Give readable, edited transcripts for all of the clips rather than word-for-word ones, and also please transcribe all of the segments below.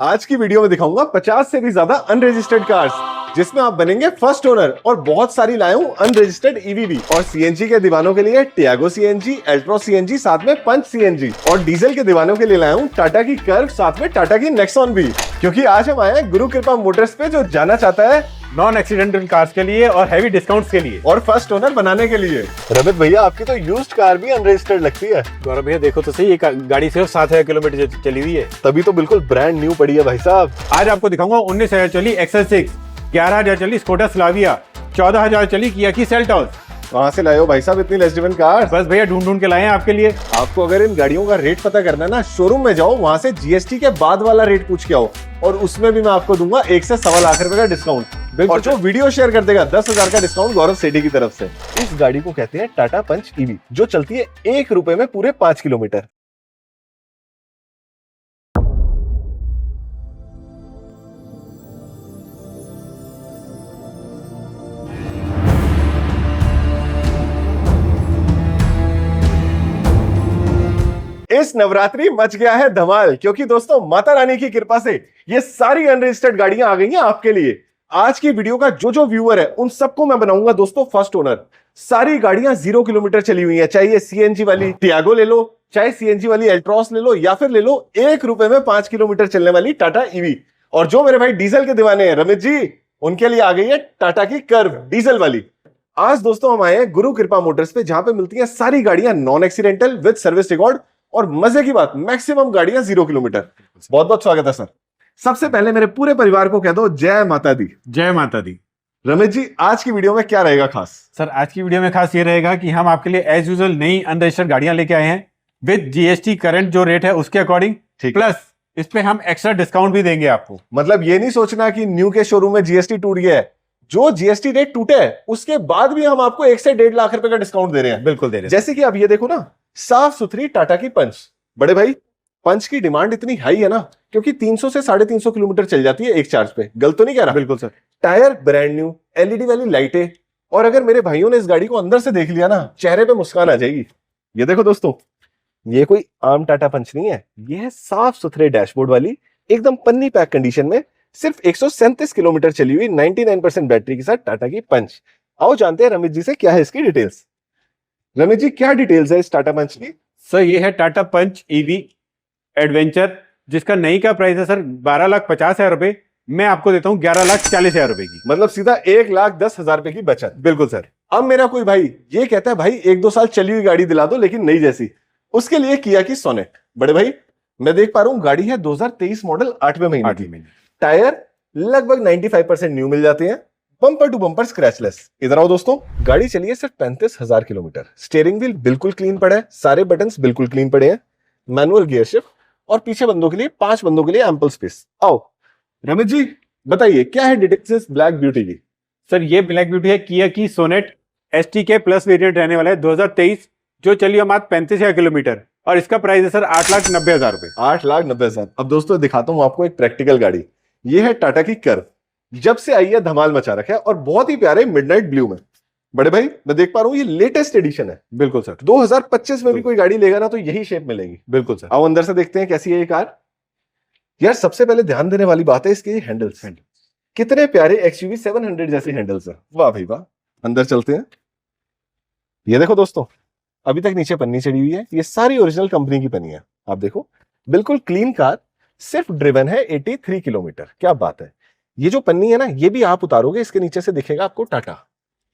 आज की वीडियो में दिखाऊंगा 50 से भी ज्यादा अनरजिस्टर्ड कार्स जिसमें आप बनेंगे फर्स्ट ओनर। और बहुत सारी लाए हूं अनरजिस्टर्ड ईवी भी। और सीएनजी के दीवानों के लिए टियागो सीएनजी, एल्ट्रो सीएनजी, साथ में पंच सीएनजी। और डीजल के दीवानों के लिए लाया हूं टाटा की कर्व, साथ में टाटा की नेक्सॉन भी। क्योंकि आज हम आए हैं गुरु कृपा मोटर्स पे, जो जाना चाहता है नॉन एक्सीडेंटल कार्स के लिए और हैवी डिस्काउंट्स के लिए और फर्स्ट ओनर बनाने के लिए। रमित भैया, आपकी तो यूज्ड कार भी अनरजिस्टर्ड लगती है। गौरव भैया देखो तो सही, ये गाड़ी सिर्फ 7,000 किलोमीटर चली हुई है। तभी तो बिल्कुल ब्रांड न्यू पड़ी है भाई साहब। आज आपको दिखाऊंगा 19,000 चली XL6, 11,000 चली स्कोडा स्लाविया, 14,000 चली किया की सेल्टॉस। कहां से लाए हो भाई साहब इतनी लेस ड्रिवन कार? बस भैया ढूंढ के लाए हैं आपके लिए। आपको अगर इन गाड़ियों का रेट पता करना है ना, शोरूम में जाओ, वहां से जीएसटी के बाद वाला रेट पूछ के आओ, और उसमें भी मैं आपको दूंगा 1 से 1.25 लाख रुपए का डिस्काउंट। और जो वीडियो शेयर कर देगा 10,000 का डिस्काउंट गौरव सेठी की तरफ से। इस गाड़ी को कहते हैं टाटा पंच ईवी, जो चलती है 1 रुपए में पूरे 5 किलोमीटर। इस नवरात्रि मच गया है धमाल, क्योंकि दोस्तों माता रानी की कृपा से ये सारी अनरजिस्टर्ड गाड़ियां आ गई हैं आपके लिए। आज की वीडियो का जो व्यूअर है उन सबको मैं बनाऊंगा दोस्तों फर्स्ट ओनर। सारी गाड़ियां 0 किलोमीटर चली हुई हैं, चाहे ये सीएनजी वाली टियागो ले लो, चाहे सीएनजी वाली एल्ट्रॉस ले लो, या फिर ले लो 1 रुपए में 5 किलोमीटर चलने वाली टाटा ईवी। और जो मेरे भाई डीजल के दीवाने हैं रमित जी, उनके लिए आ गई है टाटा की कर्व डीजल वाली। आज दोस्तों हम आए हैं गुरु कृपा मोटर्स पे, जहां पे मिलती हैं सारी गाड़ियां non accidental with service record. और मजे की बात, मैक्सिमम गाड़ियां 0 किलोमीटर। बहुत बहुत स्वागत है सर। सबसे पहले मेरे पूरे परिवार को कह दो जय माता दी। जय माता दी। रमेश जी, आज की वीडियो में क्या रहेगा खास? सर आज की वीडियो में खास ये रहेगा कि हम आपके लिए एज यूजुअल नई अनरजिस्टर्ड गाड़ियां लेके आए हैं विद जीएसटी करंट जो रेट है उसके अकॉर्डिंग, प्लस इस पे हम एक्स्ट्रा डिस्काउंट भी देंगे आपको। मतलब ये नहीं सोचना कि न्यू के शोरूम में जीएसटी टूट गया है। जो जीएसटी रेट टूटे है उसके बाद भी हम आपको 1 से 1.5 लाख रुपए का डिस्काउंट दे रहे हैं। बिल्कुल दे रहे हैं। जैसे कि आप ये देखो ना, साफ सुथरी टाटा की पंच। बड़े भाई, पंच की डिमांड इतनी हाई है ना, क्योंकि 300 से 350 किलोमीटर चल जाती है एक चार्ज पे। गलत तो नहीं कह रहा? बिल्कुल sir. Tyre brand new, LED वाली लाइटें। और अगर मेरे भाइयों ने इस गाड़ी को अंदर से देख लिया ना, चेहरे पे मुस्कान आ जाएगी। ये देखो दोस्तों, ये कोई आम टाटा पंच नहीं है, ये है साफ सुथरे डैशबोर्ड वाली, एकदम पन्नी पैक कंडीशन में, सिर्फ 137 किलोमीटर चली हुई 99% बैटरी के साथ टाटा की पंच। आओ जानते हैं रमित जी से क्या है इसकी डिटेल्स। रमित जी, क्या डिटेल्स है इस टाटा पंच की? सर ये है टाटा पंच ईवी एडवेंचर, जिसका नई का प्राइस है सर 12,50,000 रुपए। मैं आपको देता हूँ 11,40,000 रुपए की। मतलब सीधा 1,10,000 रुपए की बचत। बिल्कुल सर। अब मेरा कोई भाई ये कहता है भाई 1-2 साल चली हुई गाड़ी दिला दो लेकिन नई जैसी, उसके लिए किया की सोनेट। बड़े भाई, मैं देख पा रहा हूं गाड़ी है 2023 मॉडल, 8वें महीने। टायर लगभग 95% न्यू मिल जाते हैं, बम्पर टू बम्पर स्क्रैचलेस। इधर आओ दोस्तों, गाड़ी चली है सिर्फ 35,000 किलोमीटर। स्टीयरिंग व्हील बिल्कुल क्लीन पड़ा है, सारे बटन्स बिल्कुल क्लीन पड़े हैं, मैनुअल गियर शिफ्ट, और पीछे बंदों के लिए 5 बंदों के लिए एम्पल स्पेस। आओ रमित जी, बताइए क्या है डिटेल्स ब्लैक ब्यूटी की? सर ये ब्लैक ब्यूटी है किया की सोनेट ST के प्लस वेरिएंट रहने वाला है 2023, जो चली है मात्र 35,000 किलोमीटर, और इसका प्राइस है सर 8,90,000 रुपए। 8,90,000। अब दोस्तों दिखाता हूं आपको एक प्रैक्टिकल गाड़ी। ये है टाटा की कर्व, जब से आई है धमाल मचा रखा है, और बहुत ही प्यारे मिडनाइट ब्लू में। बड़े भाई, मैं देख पा रहा हूं ये लेटेस्ट एडिशन है। बिल्कुल सर। 2025 में भी कोई गाड़ी लेगा ना तो यही शेप मिलेगी। बिल्कुल सर। आओ अंदर से देखते हैं कैसी है ये कार। यार सबसे पहले ध्यान देने वाली बात है इसके हैंडल्स। कितने प्यारे XUV 700 जैसे हैंडल्स है। वाह भाई वाह। अंदर चलते हैं। ये देखो दोस्तों, अभी तक नीचे पन्नी चढ़ी हुई है, ये सारी ओरिजिनल कंपनी की पन्नी है। आप देखो, बिल्कुल क्लीन कार, सिर्फ ड्रिवन है 83 किलोमीटर। क्या बात है। ये जो पन्नी है ना, ये भी आप उतारोगे, इसके नीचे से दिखेगा आपको टाटा।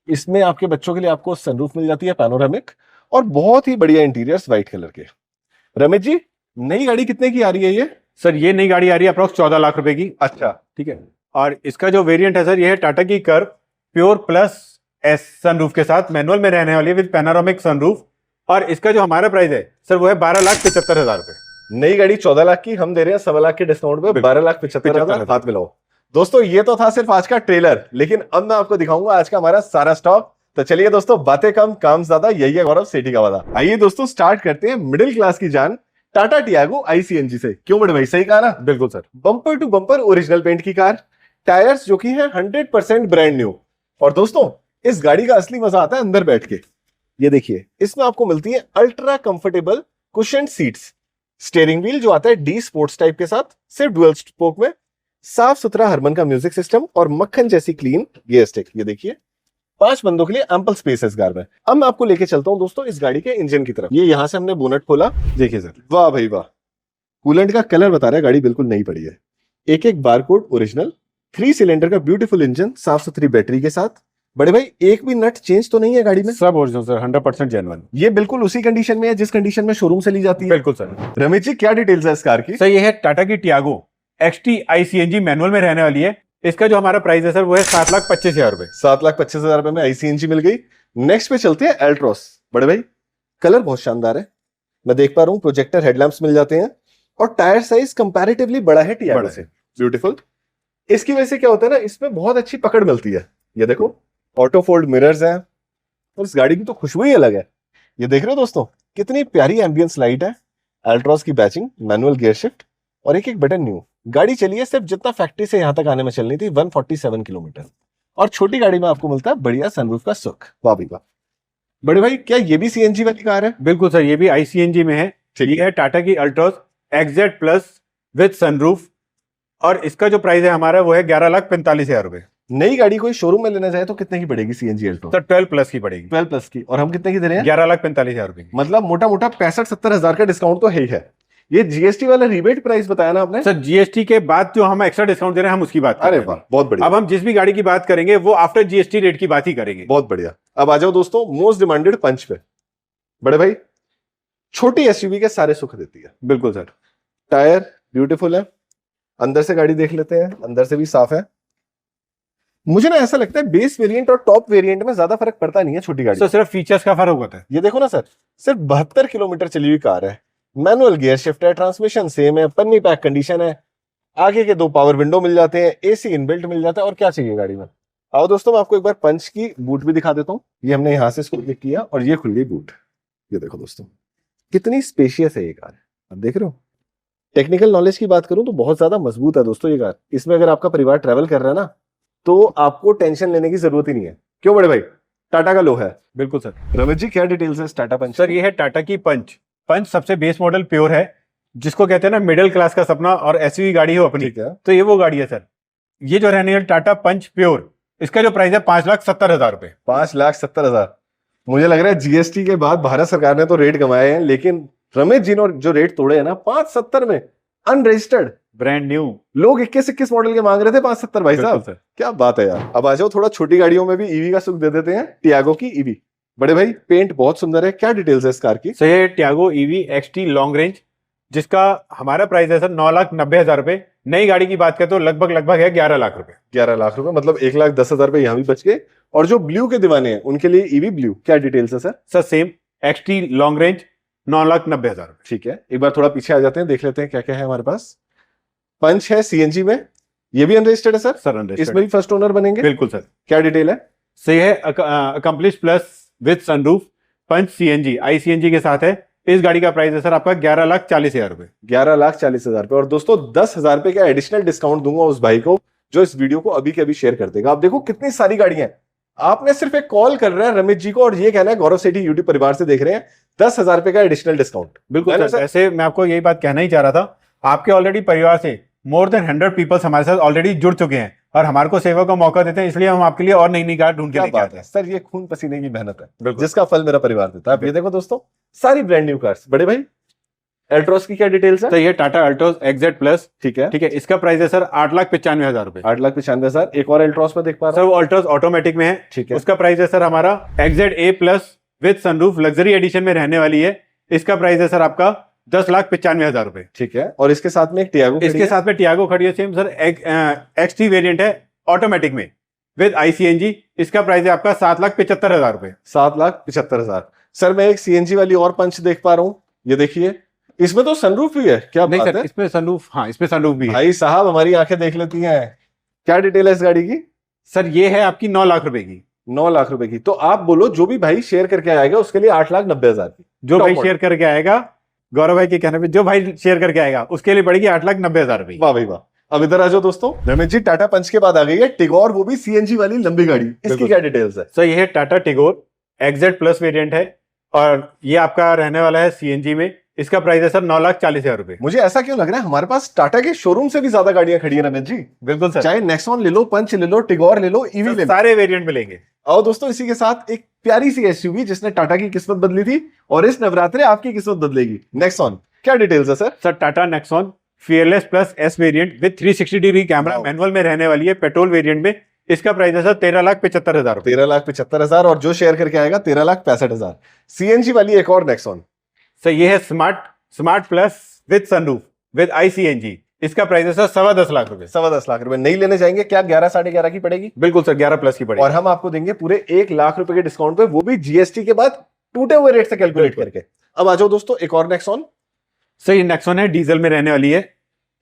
इसमें आपके बच्चों के लिए आपको सनरूफ मिल जाती है पैनोरामिक, और बहुत ही बढ़िया इंटीरियर्स व्हाइट कलर के। रमेश जी, नई गाड़ी कितने की आ रही है ये? सर ये नई गाड़ी आ रही है अप्रोक्स 14 लाख रुपए की। अच्छा, ठीक है। और इसका जो वेरिएंट है सर, ये है टाटा की curve pure plus S sunroof के साथ, मैनुअल में रहने वाली है विद पैनोरामिक सनरूफ। और इसका जो हमारा प्राइस है सर, वो है 12,75,000 रुपए। नई गाड़ी 14 लाख की हम दे रहे हैं 1.25 लाख के डिस्काउंट पे 12,75,000। हाथ मिलाओ दोस्तों। ये तो था सिर्फ आज का ट्रेलर, लेकिन अब मैं आपको दिखाऊंगा आज का हमारा सारा स्टॉक। तो चलिए दोस्तों, बातें कम काम ज्यादा, यही है गौरव सेठी का वादा। आइए दोस्तों, स्टार्ट करते हैं मिडिल क्लास की जान टाटा टियागो ICNG से। क्यों बड़े भाई, सही कहा ना? बिल्कुल sir. Bumper to bumper original paint की कार, टायर्स जो कि है 100% ब्रांड न्यू। और दोस्तों इस गाड़ी का असली मजा आता है अंदर बैठ के। ये देखिए, इसमें आपको मिलती है ultra comfortable cushion seats, steering wheel जो आता है डी स्पोर्ट्स टाइप के साथ, सिर्फ डुअल स्पोक में, साफ सुथरा हरमन का म्यूजिक सिस्टम और मक्खन जैसी क्लीन गियर स्टिक। ये देखिए 5 बंदों के लिए एम्पल स्पेस है इस कार में। अब मैं आपको लेके चलता हूं दोस्तों इस गाड़ी के इंजन की तरफ। ये यहां से हमने बोनट खोला, देखिए सर, वाह भाई वाह, कूलेंट का कलर बता रहा है गाड़ी बिल्कुल नई पड़ी है। एक बारकोड ओरिजिनल, 3 सिलेंडर का ब्यूटीफुल इंजन, साफ सुथरी बैटरी के साथ। बड़े भाई एक भी नट चेंज तो नहीं है गाड़ी में? सब ओरिजिनल सर, 100% जेन्युइन। ये बिल्कुल उसी कंडीशन में है जिस कंडीशन में शोरूम से ली जाती है। बिल्कुल सर। रमेश जी क्या डिटेल्स है इस कार की? सर ये है टाटा की टियागो XT ICNG मैनुअल में रहने वाली है। इसका जो हमारा प्राइस है सर वो है 7,25,000 रुपए। 7,25,000 रुपए में ICNG मिल गई। नेक्स्ट पे चलते हैं एल्ट्रोस। बड़े भाई कलर बहुत शानदार है, मैं देख पा रहा हूँ प्रोजेक्टर हेडलैम्प्स मिल जाते हैं और टायर साइज कंपैरेटिवली बड़ा है टियागो से, ब्यूटीफुल। इसकी वजह से क्या होता है ना, इसमें बहुत अच्छी पकड़ मिलती है। ये देखो ऑटो फोल्ड मिरर्स हैं और इस गाड़ी की तो खुशबू ही अलग है। ये देख रहे हो दोस्तों कितनी प्यारी एम्बियंस लाइट है, एल्ट्रोस की बैचिंग, मैनुअल गियर शिफ्ट और एक बटन न्यू। गाड़ी चली है सिर्फ जितना फैक्ट्री से यहां तक आने में चलनी थी, 147 किलोमीटर। और छोटी गाड़ी में आपको मिलता है बढ़िया सनरूफ का सुख। वाह भाई वाह। बड़े भाई क्या ये भी CNG वाली कार है? बिल्कुल सर, ये भी ICNG में है। ये है टाटा की Altroz XZ plus with sunroof और इसका जो प्राइस है हमारा वो है 11,45,000 रुपए। नई गाड़ी कोई शोरूम में लेना चाहे तो कितने की पड़ेगी CNG अल्ट्रोस? सर 12 प्लस की पड़ेगी। 12 प्लस की। और हम कितने की दे रहे हैं? 11,45,000 रुपए। मतलब मोटा मोटा 65-70 हजार का डिस्काउंट तो है ही है। ये GST वाला रिबेट प्राइस बताया ना आपने? सर GST के बाद जो हम एक्स्ट्रा डिस्काउंट दे रहे हैं हम उसकी बात कर रहे हैं। अरे वाह बहुत बढ़िया। अब हम जिस भी गाड़ी की बात करेंगे वो आफ्टर GST रेट की बात ही करेंगे। बहुत बढ़िया। अब आ जाओ दोस्तों मोस्ट डिमांडेड पंच पे। बड़े भाई छोटी SUV के सारे सुख देती है। बिल्कुल सर। टायर ब्यूटीफुल है, अंदर से गाड़ी देख लेते हैं, अंदर से भी साफ है। मुझे ना ऐसा लगता है बेस वेरिएंट और टॉप वेरिएंट में ज्यादा फर्क पड़ता नहीं है छोटी गाड़ी। सर सिर्फ फीचर्स का फर्क होता है। ये देखो ना सर, सिर्फ 72 किलोमीटर चली हुई कार है, मैनुअल गियर शिफ्ट है, ट्रांसमिशन सेम है, पन्नी पैक कंडीशन है, आगे के 2 पावर विंडो मिल जाते हैं, AC इनबिल्ट मिल जाता है। और क्या चाहिए गाड़ी में? आओ दोस्तों मैं आपको एक बार पंच की बूट भी दिखा देता हूँ। ये हमने यहाँ से इसको क्लिक किया और ये खुल गई बूट। ये देखो दोस्तों कितनी स्पेशियस है ये कार। अब देख रहे हो, टेक्निकल नॉलेज की बात करूं तो बहुत ज्यादा मजबूत है दोस्तों ये कार। इसमें अगर आपका परिवार ट्रैवल कर रहा है ना तो आपको टेंशन लेने की जरूरत ही नहीं है। क्यों बड़े भाई, टाटा का लो है। बिल्कुल सर। रमेश जी क्या डिटेल्स है टाटा पंच? सर ये है टाटा की पंच। पंच सबसे बेस मॉडल प्योर है, जिसको कहते हैं ना मिडिल क्लास का सपना और SUV गाड़ी हो अपनी, ठीक है। तो ये वो गाड़ी है सर। ये जो रहने वाली टाटा पंच प्योर, इसका जो प्राइस है 5,70,000 रुपए। 5,70,000। मुझे लग रहा है GST के बाद भारत सरकार ने तो रेट कमाए हैं, लेकिन रमेश जी ने जो रेट तोड़े हैं ना 5,70 में, अनरजिस्टर्ड ब्रांड न्यू। लोग 21 मॉडल के मांग रहे थे 5,70 भाई साहब। क्या बात है यार। अब आ जाओ थोड़ा छोटी गाड़ियों में भी EV का सुख दे देते हैं, टियागो की EV। बड़े भाई पेंट बहुत सुंदर है, क्या डिटेल्स है इस कार की? सर ये Tiago EV XT long range, जिसका हमारा प्राइस है सर 9,90,000 रुपए। नई गाड़ी की बात करें तो लगभग है 11 लाख रुपए। 11 लाख रुपए, मतलब 1,10,000 रुपए यहाँ भी बच गए। और जो ब्लू के दीवाने हैं उनके लिए EV ब्लू, क्या डिटेल्स है sir? Sir same XT long range 9,90,000 रुपए। ठीक है, एक बार थोड़ा पीछे आ जाते हैं, देख लेते हैं क्या क्या है हमारे पास। पंच है CNG में, ये भी अनरजिस्टर्ड है सर? Sir unregistered. इसमें भी फर्स्ट ओनर बनेंगे? बिल्कुल सर। क्या डिटेल है? सही है, accomplish plus with sunroof Punch CNG ICNG के साथ है। इस गाड़ी का प्राइस है सर आपका 11,40,000 रुपए। 11,40,000 रुपए। और दोस्तों 10,000 रुपए का एडिशनल डिस्काउंट दूंगा उस भाई को जो इस वीडियो को अभी के अभी शेयर कर देगा। आप देखो कितनी सारी गाड़ियां हैं, आपने सिर्फ एक कॉल कर रहा है रमेश जी को और ये कहना है गौरव सेठी यूट्यूब परिवार से देख रहे हैं, 10,000 रुपए का एडिशनल डिस्काउंट। बिल्कुल सर। ऐसे मैं आपको यही बात कहना ही चाह रहा था, आपके ऑलरेडी परिवार से मोर देन 100 पीपल्स हमारे साथ ऑलरेडी जुड़ चुके हैं और हमारे को सेवा का मौका देते हैं, इसलिए हम आपके लिए और नई नई कार ढूंढ के लेके आते हैं। सर ये खून पसीने की मेहनत है जिसका फल मेरा परिवार देता है। ये देखो दोस्तों सारी ब्रांड न्यू कार्स। बड़े भाई एल्ट्रोस की क्या डिटेल्स है? तो ये टाटा अल्ट्रोस XZ प्लस, ठीक है। ठीक है, इसका प्राइस है सर 8,95,000 रुपए। 8,95,000। एक और एल्ट्रोस में देख पा रहा सर वो अल्ट्रोस ऑटोमेटिक में है, ठीक है। उसका प्राइस है सर हमारा XZ A plus with sunroof luxury edition में रहने वाली है। इसका प्राइस है सर आपका 10,95,000 रुपए। ठीक है। और इसके साथ में एक टियागो, इसके साथ में टियागो खड़ी है सेम सर, XT वेरिएंट है ऑटोमेटिक में विद ICNG। इसका प्राइस है आपका 7,75,000 रुपए। 7,75,000। सर मैं एक CNG वाली और पंच देख पा रहा हूं, ये देखिए इसमें तो सनरूफ भी है। क्या नहीं बात सर, है? इसमें सनरूफ, हाँ इसमें सनरूफ भी है। भाई साहब हमारी आंखें देख लेती हैं। क्या डिटेल है इस गाड़ी की? सर ये है आपकी 9 लाख रुपए की। 9 लाख रुपए की। तो आप बोलो जो भी भाई शेयर करके आएगा उसके लिए 8,90,000 की। जो भाई शेयर करके आएगा, गौरव भाई के कहने पे जो भाई शेयर करके आएगा उसके लिए पड़ेगी 8,90,000 रुपए। वाह भाई वाह। अब इधर आ जाओ दोस्तों, रमेश जी टाटा पंच के बाद आ गई है टिगोर, वो भी CNG वाली लंबी गाड़ी। इसकी क्या डिटेल्स है? सर ये है Tata Tigor XZ plus variant है और ये आपका रहने वाला है CNG में। इसका प्राइस है सर 9,40,000 रुपए। मुझे ऐसा क्यों लग रहा है हमारे पास टाटा के शोरूम से भी ज्यादा गाड़ियां खड़ी है रमेश जी। बिल्कुल सर, चाहे नेक्सॉन ले लो, पंच ले लो, टिगोर ले लो, ईवी ले लो, सारे वेरिएंट मिलेंगे। और दोस्तों इसी के साथ एक प्यारी सी एसयूवी जिसने टाटा की किस्मत बदली थी और इस नवरात्रे आपकी किस्मत बदलेगी, नेक्सॉन। क्या डिटेल्स है sir? Sir Tata Nexon fearless plus S variant with 360 degree camera, Wow. Manual में रहने वाली है, पेट्रोल वेरिएंट में। इसका प्राइस है सर 13,75,000 रुपए। 13,75,000 और जो शेयर करके आएगा 13,65,000। सीएनजी वाली एक और नेक्सॉन। सर ये है smart plus with sunroof with ICNG। इसका प्राइस है सर 10.25 लाख रुपए। 10.25 लाख रुपए। नहीं लेने जाएंगे क्या 11 11.5 की पड़ेगी? बिल्कुल सर, 11 प्लस की पड़ेगी। और हम आपको देंगे पूरे 1 लाख रुपए के डिस्काउंट पे, वो भी जीएसटी के बाद टूटे हुए रेट से कैलकुलेट करके। अब आ जाओ दोस्तों एक और नेक्सॉन। सर ये नेक्सॉन है, डीजल में रहने वाली है।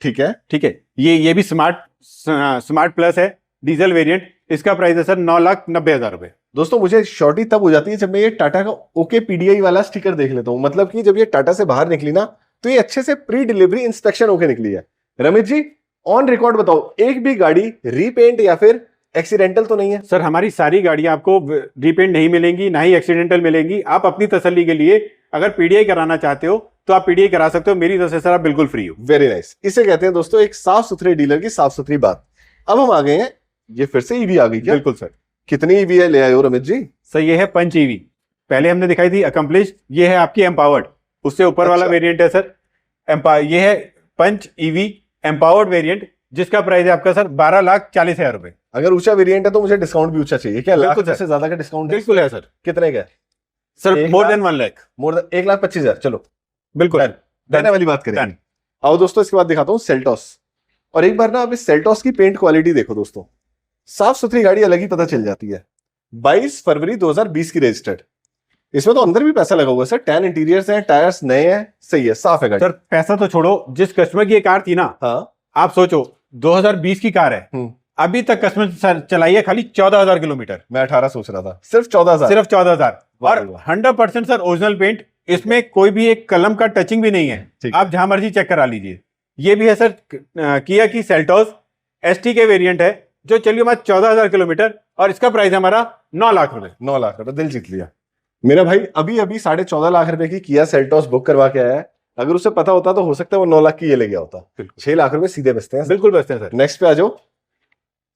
ठीक है, ठीक है, ये भी स्मार्ट प्लस है, डीजल वेरिएंट। इसका प्राइस है सर 9,90,000 रुपए। दोस्तों मुझे शॉर्टी तब हो जाती है जब मैं ये टाटा का ओके पीडीआई वाला स्टिकर देख लेता हूं। मतलब कि जब ये टाटा से बाहर निकली ना, तो ये अच्छे से प्री डिलीवरी इंस्पेक्शन होके निकली है। रमेश जी ऑन रिकॉर्ड बताओ, एक भी गाड़ी रीपेंट या फिर एक्सीडेंटल तो नहीं है? सर हमारी सारी गाड़ियां आपको रीपेंट नहीं मिलेंगी, ना ही एक्सीडेंटल मिलेंगी। आप अपनी तसल्ली के लिए अगर पीडीआई कराना चाहते हो तो आप पीडीआई करा सकते हो, मेरी तरफ से सर आप बिल्कुल फ्री हो। Very nice. इसे कहते हैं दोस्तों एक साफ सुथरे डीलर की साफ सुथरी बात। अब हम आ गए हैं, ये फिर से ईवी आ गई क्या? बिल्कुल सर। कितनी ईवी है ले आए हो रमेश जी? सर ये है पंच ईवी, पहले हमने दिखाई थी अकम्प्लिश, ये है आपकी एम्पावर्ड, उससे ऊपर वाला अच्छा। वेरिएंट है सर ये है पंच ईवी एम्पावर्ड वेरिएंट, जिसका प्राइस है आपका सर 12,40,000 रुपए। अगर ऊंचा वेरिएंट है तो मुझे डिस्काउंट भी ऊंचा चाहिए क्या? लाख बिल्कुल रुपए सर। से ज्यादा का डिस्काउंट है? बिल्कुल है सर। कितने का? सर एक more lakh? Then 1 lakh. More then 1,25,000। चलो बिल्कुल देने वाली बात करें। Done. आओ दोस्तों इसके बाद दिखाता हूं सेल्टॉस। और एक बार ना आप इस सेल्टॉस की पेंट क्वालिटी देखो दोस्तों, साफ सुथरी गाड़ी अलग ही पता चल जाती है। 22 फरवरी 2020 की रजिस्टर्ड। इसमें तो अंदर भी पैसा लगा हुआ है सर, टैन इंटीरियर्स हैं, टायर्स नए हैं, सही है, साफ है गाड़ी। सर पैसा तो छोड़ो, जिस कस्टमर की ये कार थी ना, हाँ, आप सोचो 2020 की कार है, अभी तक कस्टमर चलाई है खाली 14,000 किलोमीटर। मैं 18 सोच रहा था, सिर्फ 14,000। सिर्फ 14,000 वाह और भाई वाह। 100% सर ओरिजिनल पेंट, इसमें कोई भी एक कलम का टचिंग भी नहीं है। ठीक। आप जहां मर्जी चेक करा लीजिए। ये भी है सर किया की सेल्टोस ST के वेरिएंट है, जो चलिए हमारा 14,000 किलोमीटर, और इसका प्राइस हमारा 9 लाख रुपए। 9 लाख रुपए, दिल जीत लिया मेरा भाई। अभी अभी 14.5 लाख रुपए की किया सेल्टॉस बुक करवा के आया है। अगर उसे पता होता तो हो सकता है वो 9 लाख की ये ले गया होता। 6 लाख रुपए सीधे बचते हैं। बिल्कुल बचते हैं सर। नेक्स्ट पे आ जाओ,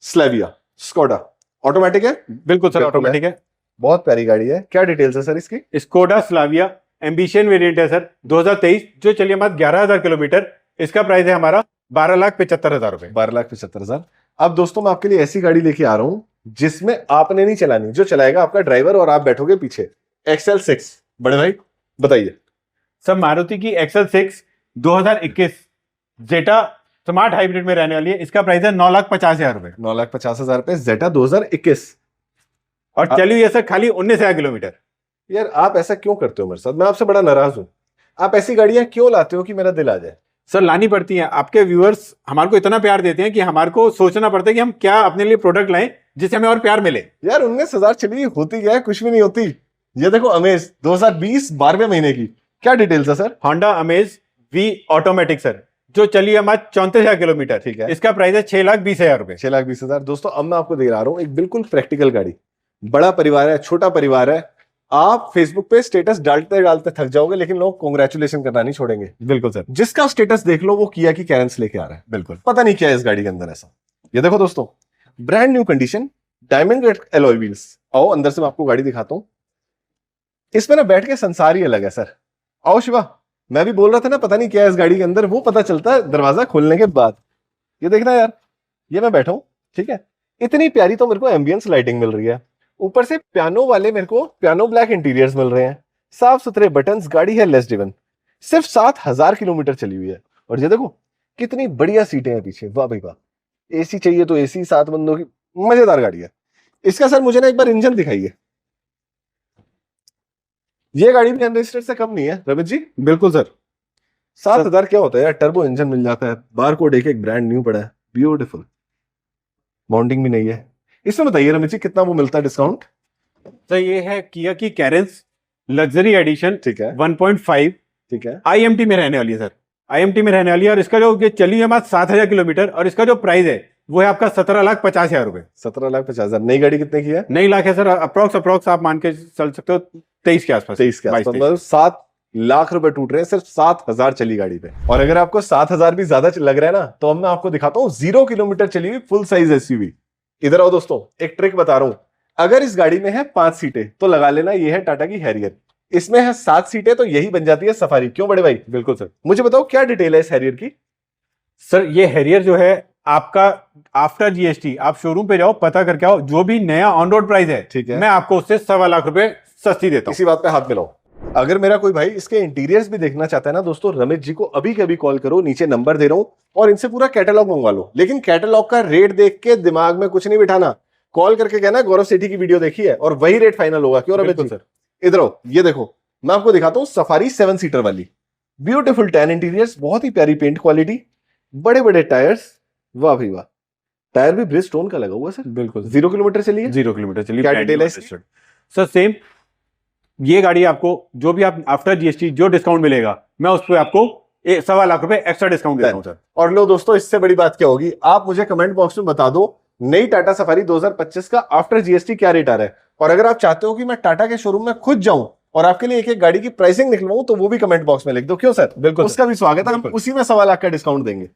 स्लेविया स्कोडा, ऑटोमेटिक है। बिल्कुल सर, बिल्कुल ऑटोमेटिक है। बहुत प्यारी गाड़ी है। क्या डिटेल्स है सर इसकी? स्कोडा स्लाविया एम्बिशन वेरिएंट है सर 2023, जो चलिए हमारा 11,000 किलोमीटर। इसका प्राइस है हमारा 12,75,000 रुपए। 12,75,000। अब दोस्तों मैं आपके लिए ऐसी गाड़ी लेके आ रहा हूं जिसमें आपने नहीं चलानी, जो चलाएगा आपका ड्राइवर और आप बैठोगे पीछे। XL6 बड़े भाई बताइए। सर मारुति की XL6 2021 जेटा स्मार्ट हाइब्रिड में रहने वाली है। इसका प्राइस है 9,50,000 रुपए। 9,50,000 रुपए, जेटा 2021। और चलिए ये सर खाली 19,000 किलोमीटर। यार आप ऐसा क्यों करते हो मेरे साथ? मैं आपसे बड़ा नाराज हूं। आप ऐसी गाड़ियां क्यों लाते हो कि मेरा दिल आ जाए? सर लानी पड़ती हैं, आपके व्यूअर्स हमारे को इतना प्यार देते हैं कि हमारे को सोचना पड़ता है कि हम क्या अपने लिए प्रोडक्ट लाएं जिससे हमें और प्यार मिले। यार 19,000 चली होती क्या है? कुछ भी नहीं होती। ये देखो अमेज 2020 12वें महीने की। क्या डिटेल्स है sir? Honda amaze V automatic sir, जो चलिए हमारा 34,000 किलोमीटर। ठीक है। इसका प्राइस है 6,20,000 रुपए। 6,20,000। दोस्तों अब मैं आपको दे रहा हूं एक बिल्कुल प्रैक्टिकल गाड़ी। बड़ा परिवार है, छोटा परिवार है, आप फेसबुक पे स्टेटस डालते डालते थक जाओगे, लेकिन लोग कांग्रेचुलेशन करना नहीं छोड़ेंगे। बिल्कुल सर। जिसका स्टेटस देख लो वो किया की कैरेंस लेके आ रहा है। बिल्कुल। पता नहीं क्या है इस गाड़ी के अंदर ऐसा। ये देखो दोस्तों, brand new condition, diamond alloy wheels. आओ अंदर से मैं आपको गाड़ी दिखाता हूं। इसमें ना बैठ के संसार ही अलग है सर। आओ शिवा, मैं भी बोल रहा था ना पता नहीं क्या है इस गाड़ी के अंदर, वो पता चलता है दरवाजा खोलने के बाद। ये देखना यार, ये मैं बैठा हूं, ठीक है, इतनी प्यारी तो मेरे को एम्बियंस लाइटिंग मिल रही है। ऊपर से पियानो वाले मेरे को पियानो ब्लैक इंटीरियर्स मिल रहे हैं, साफ सुथरे बटन्स, गाड़ी है लेस ड्रिवन, सिर्फ 7,000 किलोमीटर चली हुई है। और ये देखो कितनी बढ़िया सीटें हैं पीछे, वाह भाई वाह। एसी चाहिए तो एसी, 7 बंदों की मजेदार गाड़ी है। इसका सर मुझे ना एक बार इंजन दिखाइए। ये गाड़ी भी अनरजिस्टर्ड से कम नहीं है रवित जी। बिल्कुल सर। 7,000 क्या होता है यार, टर्बो इंजन मिल जाता है, बार कोड एक ब्रांड न्यू पड़ा है, ब्यूटीफुल। माउंटिंग भी नहीं है। इसमें बताइए रमित जी कितना वो मिलता है डिस्काउंट? सर ये है किया की कैरेंस लग्जरी एडिशन, ठीक है 1.5, ठीक है। IMT में रहने वाली है सर, IMT में रहने वाली है। और इसका जो ये चली है हमारा 7,000 किलोमीटर, और इसका जो प्राइस है वो है आपका 17,50,000 रुपए। 17,50,000। नई गाड़ी कितने की है? नई लाख है सर, अप्रोक्स आप मान के चल सकते हो 23 के आसपास। 23 के आसपास, 22-23। मतलब 7 लाख रुपए टूट रहे हैं सिर्फ 7,000 चली गाड़ी पे। और अगर आपको 7,000 भी ज्यादा लग रहा है ना, तो अब मैं आपको दिखाता हूँ 0 किलोमीटर चली हुई फुल साइज एसयूवी। इधर आओ दोस्तों, एक ट्रिक बता रहा हूं। अगर इस गाड़ी में है 5 सीटें तो लगा लेना ये है टाटा की हैरियर। इसमें है 7 सीटें तो यही बन जाती है सफारी। क्यों बड़े भाई? बिल्कुल सर। मुझे बताओ क्या डिटेल है इस हैरियर की? सर ये हैरियर जो है आपका आफ्टर जीएसटी, आप शोरूम पे जाओ, पता करके आओ, जो भी नया ऑन रोड प्राइस है, ठीक है, मैं आपको उससे 1.25 लाख रुपए सस्ती देता हूं। इसी बात पे हाथ मिलाओ। अगर मेरा कोई भाई इसके इंटीरियर्स भी देखना चाहता है ना दोस्तों, रमेश जी को अभी कभी कॉल करो, नीचे नंबर दे रहा हूं, और इनसे पूरा कैटलॉग मंगवा लो। लेकिन कैटलॉग का रेट देख के दिमाग में कुछ नहीं बिठाना, कॉल करके कहना गौरव सेठी की वीडियो देखी है, और वही रेट फाइनल होगा। क्यों रमेश जी? सर इधर आओ, ये देखो मैं आपको दिखाता हूं सफारी 7 सीटर वाली। ब्यूटीफुल टैन इंटीरियर्स, बहुत ही प्यारी पेंट क्वालिटी, बड़े बड़े टायर्स, वाह भाई वाह। टायर भी ब्रिजस्टोन का लगा हुआ सर। बिल्कुल 0 किलोमीटर चलिए। 0 किलोमीटर चलिए। क्या डिटेल है इसकी? सर सेम ये गाड़ी आपको जो भी आप आफ्टर जीएसटी जो डिस्काउंट मिलेगा, मैं उस पर आपको 1.25 लाख रुपए एक्स्ट्रा डिस्काउंट देता हूं सर। और लो दोस्तों, इससे बड़ी बात क्या होगी? आप मुझे कमेंट बॉक्स में बता दो नई टाटा सफारी 2025 का आफ्टर जीएसटी क्या रेट आ रहा है। और अगर आप चाहते हो कि मैं टाटा के शोरूम में खुद जाऊं और आपके लिए एक एक गाड़ी की प्राइसिंग निकलवाऊं, तो वो भी कमेंट बॉक्स में लिख दो। क्यों सर? बिल्कुल, उसका भी स्वागत है, हम उसी में 1.25 लाख का डिस्काउंट देंगे।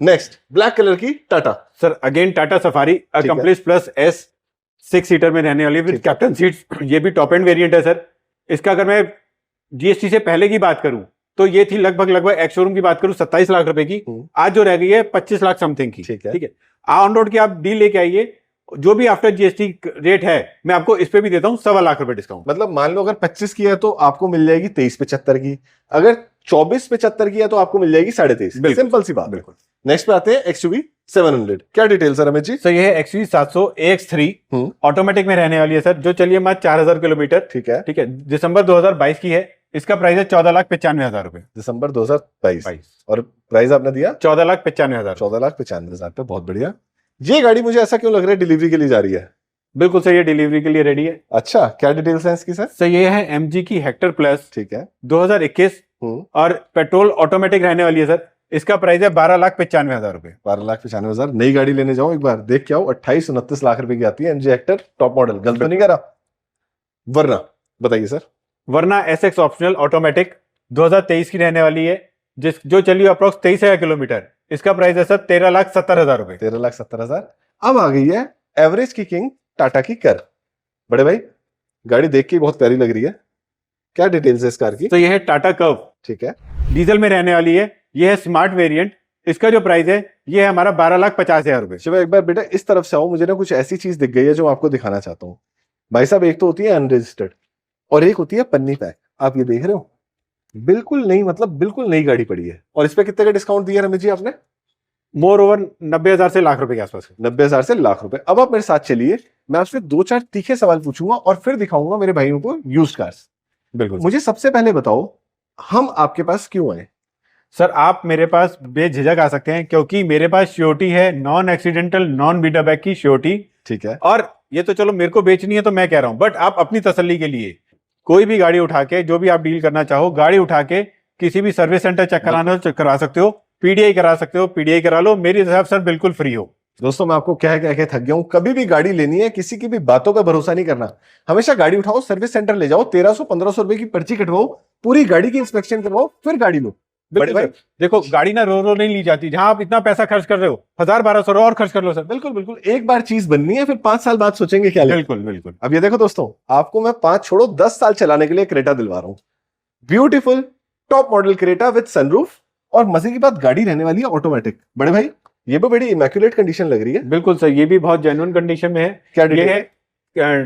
नेक्स्ट, ब्लैक कलर की Tata. Sir again Tata safari accomplish plus S 6 seater में रहने वाली विद कैप्टन सीट्स। ये भी टॉप एंड वेरिएंट है सर। इसका अगर मैं जीएसटी से पहले की बात करूं तो ये थी लगभग एक्स शोरूम की बात करूं 27 लाख रुपए की, आज जो रह गई है 25 लाख समथिंग की। ठीक है, ऑन रोड की आप डील लेके आइए, जो भी आफ्टर जीएसटी रेट है मैं आपको इस पे भी देता हूं 1.25 लाख रुपए डिस्काउंट। मतलब मान लो अगर 25 की है तो आपको मिल जाएगी 23,75 की, अगर 24,75 की है तो आपको मिल जाएगी 23.5। सिंपल सी बात। बिल्कुल। नेक्स्ट पे आते हैं एक्सयूवी 700। क्या detail sir Ramesh ji? Sir ये है एक्सयूवी 700 AX3 ऑटोमेटिक में रहने वाली है सर, जो चलिए मात्र 4,000 किलोमीटर। ठीक है, दिसंबर 2022 की है। इसका प्राइस है 14,95,000 रुपए। दिसंबर 2022 और प्राइस आपने दिया 14,95,000। 14,95,000 पे, बहुत बढ़िया। ये गाड़ी मुझे ऐसा क्यों लग रहा है डिलीवरी के लिए जा रही है? बिल्कुल सर, ये डिलीवरी के लिए रेडी है। अच्छा, क्या डिटेल्स हैं इसकी सर? सर ये है एमजी की हेक्टर प्लस। ठीक है, 2021 और पेट्रोल ऑटोमेटिक रहने वाली है सर। इसका प्राइस है 12,95,000 रुपए। 12,95,000। नई गाड़ी लेने जाओ एक बार, देख के आओ, 28-29 लाख रुपए की आती है एमजी हेक्टर टॉप मॉडल। गलत तो नहीं कह रहा? वरना बताइए सर। वरना एसएक्स ऑप्शनल ऑटोमेटिक 2023 की रहने वाली है, जो चली अप्रोक्स 23,000 किलोमीटर। इसका प्राइस है सर 13,70,000 रुपए। 13,70,000। अब आ गई है एवरेज की किंग टाटा की कर। बड़े भाई गाड़ी देख के बहुत प्यारी लग रही है, क्या डिटेल्स है इस कार की? तो ये है टाटा कर्व। ठीक है, डीजल में रहने वाली है। ये है स्मार्ट वेरिएंट। इसका जो प्राइस है ये है हमारा 12,50,000 रुपए। शिवा एक बार बेटा इस तरफ से आओ, मुझे ना कुछ ऐसी चीज दिख गई है जो आपको दिखाना चाहता हूँ। भाई साहब, एक तो होती है अनरजिस्टर्ड और एक होती है पन्नी पैक। आप ये देख रहे हो, बिल्कुल नई, मतलब बिल्कुल नई गाड़ी पड़ी है। और इस पे कितने का डिस्काउंट दिया रमेश जी आपने? मोर ओवर 90,000 से लाख रुपए के आसपास। 90,000 से लाख रुपए। अब आप मेरे साथ चलिए, मैं आपसे 2-4 तीखे सवाल पूछूंगा और फिर दिखाऊंगा मेरे भाइयों को यूज्ड कार्स। बिल्कुल। मुझे सबसे पहले बताओ, हम आपके पास क्यों आए? सर आप मेरे पास बेझिझक आ सकते हैं, क्योंकि मेरे पास श्योरिटी है, non accidental non beta back की श्योरिटी। ठीक है, और ये तो चलो मेरे को बेचनी है तो मैं कह रहा हूं, बट आप अपनी तसल्ली के लिए कोई भी गाड़ी उठा के, जो भी आप डील करना चाहो, गाड़ी उठा के किसी भी सर्विस सेंटर चेक कराना हो करा सकते हो, पीडीआई करा सकते हो, पीडीआई करा लो, मेरी हिसाब सर बिल्कुल फ्री हो। दोस्तों मैं आपको कह के थक गया हूं, कभी भी गाड़ी लेनी है किसी की भी बातों पर भरोसा नहीं करना। हमेशा गाड़ी उठाओ, सर्विस सेंटर ले जाओ, 1300-1500 रुपए की पर्ची कटवाओ, पूरी गाड़ी की इंस्पेक्शन करवाओ, फिर गाड़ी लो। बड़े भाई देखो, गाड़ी ना रो नहीं ली जाती। जहां आप इतना पैसा खर्च कर रहे हो, 1,000-1,200 और खर्च कर लो सर। बिल्कुल बिल्कुल, एक बार चीज बननी है, फिर 5 साल बाद सोचेंगे क्या लें। बिल्कुल बिल्कुल। अब ये देखो दोस्तों, आपको मैं 5 छोड़ो 10 साल चलाने के लिए क्रेटा दिलवा रहा हूं। Beautiful top model Creta with sunroof, और मजे की बात गाड़ी रहने वाली है ऑटोमेटिक। बड़े भाई ये भी बड़ी इमैक्युलेट कंडीशन लग रही है। बिल्कुल सर, ये भी बहुत जेन्युइन कंडीशन में है। क्या ये है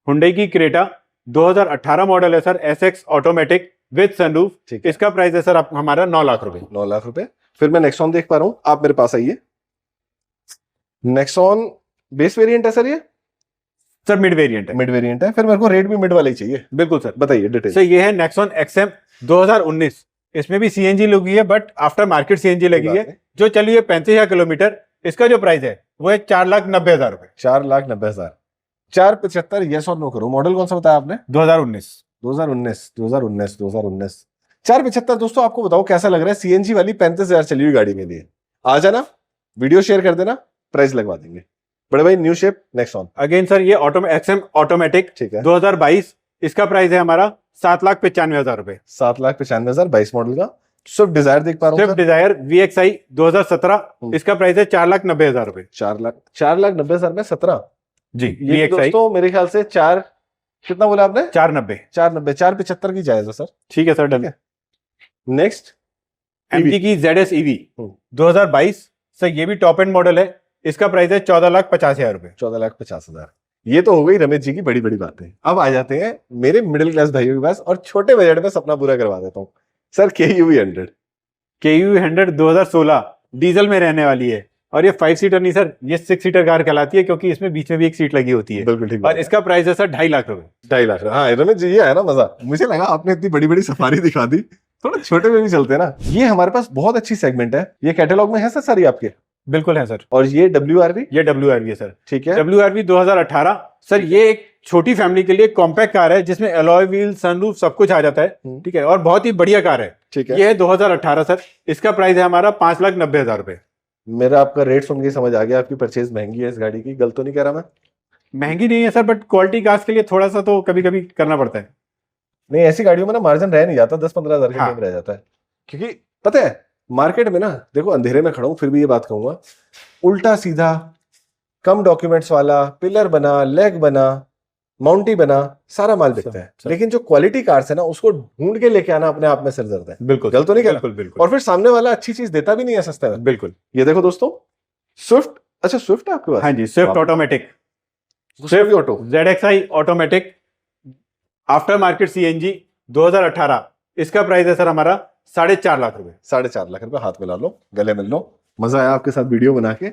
हुंडई की क्रेटा 2018 मॉडल है sir, SX automatic with sunroof. इसका प्राइस है सर हमारा 9 लाख रुपए। 9 लाख रुपए। फिर मैं नेक्सॉन देख पा रहा हूं, आप मेरे पास आइए। नेक्सॉन बेस वेरिएंट है सर ये? सर मिड वेरिएंट है। मिड वेरिएंट है, फिर मेरे को रेट भी मिड वाला ही चाहिए। बिल्कुल सर, बताइए डिटेल। सर ये है नेक्सॉन एक्सएम 2019। इसमें भी सीएनजी लगी है, बट आफ्टर मार्केट सीएनजी लगी है, जो चली है 35,000 किलोमीटर। इसका जो प्राइस है वो है 4,90,000 रुपए। 4,90,000। 4,75 यस और नो करो। मॉडल कौन सा बताया आपने? 2019। 4,75 दोस्तों, आपको बताओ कैसा लग रहा है? सीएनजी वाली 35,000 चली हुई गाड़ी में लिए आ जाना, वीडियो शेयर कर देना, प्राइस लगवा देंगे। बड़े भाई new shape Nexon again sir, ये एक्सएम ऑटोमेटिक। ठीक है, 2022। इसका प्राइस है हमारा 7,95,000 रुपए। 7,95,000 22 मॉडल का। स्विफ्ट डिजायर देख पा रहा हूँ स्विफ्ट डिजायर VXI 2017, इसका प्राइस है 4,90,000 रुपए। 4,90,000 में 17 जी ये VXI दोस्तों मेरे ख्याल से चार, कितना बोला आपने? 490। 4,75 की जायज है सर। ठीक है सर, डन। नेक्स्ट MG की ZS EV हम्म। 2022, सर ये भी टॉप एंड मॉडल है, इसका प्राइस है 14,50,000 रुपए। 14,50,000। ये तो हो गई रमेश जी की बड़ी बड़ी बातें। अब आ जाते हैं मेरे मिडिल क्लास भाइयों के पास और छोटे बजट में सपना पूरा करवा देता हूँ सर। KUV 100 KUV 100 2016 डीजल में रहने वाली है, और ये 5 सीटर नहीं सर, ये 6 सीटर कार कहलाती है, क्योंकि इसमें बीच में भी एक सीट लगी होती है। बिल्कुल ठीक। और इसका प्राइस है सर 2.5 लाख रुपए। 2.5 लाख। हाँ रमेश जी, ये है ना मजा। मुझे लगा आपने इतनी बड़ी बड़ी सफारी दिखा दी, थोड़ा छोटे में भी चलते हैं ना। ये हमारे पास बहुत अच्छी सेगमेंट है। ये कैटलॉग में है सर सारी आपके? बिल्कुल है सर। और ये WRV? ये WRV है सर। ठीक है। WRV 2018 सर, ये एक छोटी फैमिली के लिए कॉम्पैक्ट कार है, जिसमें अलॉय व्हील, सनरूफ सब कुछ आ जाता है। ठीक है, और बहुत ही बढ़िया कार है। ठीक है। ये है 2018 सर, इसका प्राइस है हमारा 5,90,000 रुपए। मेरा आपका रेट सुन के समझ आ गया आपकी परचेज महंगी है इस गाड़ी की। गलत तो नहीं कह रहा मैं? महंगी नहीं है सर, बट क्वालिटी कार्स के लिए थोड़ा सा तो कभी कभी करना पड़ता है। नहीं, ऐसी गाड़ियों में ना मार्जिन रह नहीं जाता, 10-15 हजार हाँ। का रह जाता है। क्योंकि पता है मार्केट में ना, देखो अंधेरे में खड़ा हूं फिर भी ये बात कहूंगा, उल्टा सीधा, कम डॉक्यूमेंट्स वाला, पिलर बना, लेग बना, माउंटी बना, सारा माल बिकता है। सर। लेकिन जो क्वालिटी कार्स है ना, उसको ढूंढ के लेके आना अपने आप में सिरदर्द है। बिल्कुल गलत तो नहीं कह रहा? बिल्कुल बिल्कुल और फिर सामने वाला अच्छी चीज देता भी नहीं है सस्ते में। बिल्कुल। ये देखो दोस्तों, स्विफ्ट। अच्छा स्विफ्ट है आपके पास? हाँ जी, Swift automatic, Swift auto ZXI automatic after market CNG 2018, इसका प्राइस है सर हमारा 4.5 लाख रुपए। 4.5 लाख रुपए। हाथ मिला लो, गले मिल लो। मजा आया आपके साथ वीडियो बना के।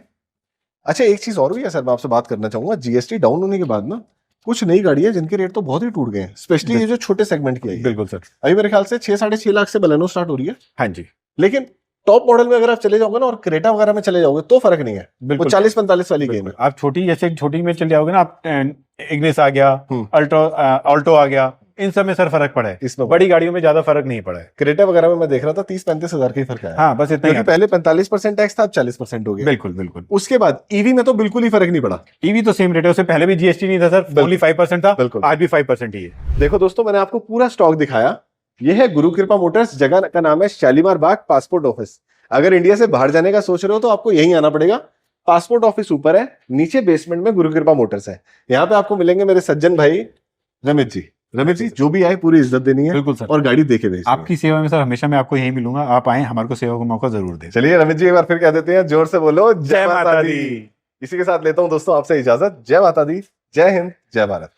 अच्छा एक चीज और भी है सर, मैं आपसे बात करना चाहूंगा। GST डाउन होने के बाद ना कुछ नई गाड़ी है जिनके रेट तो बहुत ही टूट गए हैं, स्पेशली ये जो छोटे सेगमेंट की है। बिल्कुल सर। अभी मेरे ख्याल से 6-6.5 लाख से बलेनो स्टार्ट हो रही है। हाँ जी, लेकिन टॉप मॉडल में अगर आप चले जाओगे ना और क्रेटा वगैरह में चले जाओगे तो फर्क नहीं है। वो बिल्कुल 40-45 वाली गेम है। आप छोटी, जैसे छोटी में चले जाओगे ना आप, इग्निस आ गया, हम्म। ऑल्टो आ गया, इन सब में सर फर्क पड़ा है। इसमें बड़ी गाड़ियों में ज्यादा फर्क नहीं पड़ा है। क्रेटा वगैरह में मैं देख रहा था 30-35 हजार का ही फर्क आया। हाँ बस इतना ही क्योंकि आता है। पहले 45% टैक्स था, अब 40% हो गया। बिल्कुल बिल्कुल। उसके बाद ईवी में तो बिल्कुल ही फर्क नहीं पड़ा। ईवी तो सेम रेट है, उससे पहले भी GST नहीं था सर, ओनली 5% था। बिल्कुल। आज भी 5% ही है। देखो दोस्तों, मैंने आपको पूरा स्टॉक दिखाया। ये है गुरु कृपा मोटर्स, जगह का नाम है शालीमार बाग पासपोर्ट ऑफिस। अगर इंडिया से बाहर जाने का सोच रहे हो तो आपको यहीं आना पड़ेगा। पासपोर्ट ऑफिस ऊपर है, नीचे बेसमेंट में गुरु कृपा मोटर्स है। यहाँ पे आपको मिलेंगे मेरे सज्जन भाई रमेश जी। रमेश जी जो भी आए पूरी इज्जत देनी है बिल्कुल सर। और गाड़ी देके भेज। आपकी सेवा में सर हमेशा मैं आपको यहीं मिलूंगा, आप आए, हमारे को सेवा का मौका जरूर दें। चलिए रमेश जी एक बार फिर कह देते हैं, जोर से बोलो जय माता दी। इसी के साथ लेता हूं दोस्तों आपसे इजाजत। जय माता दी, जय हिंद, जय भारत।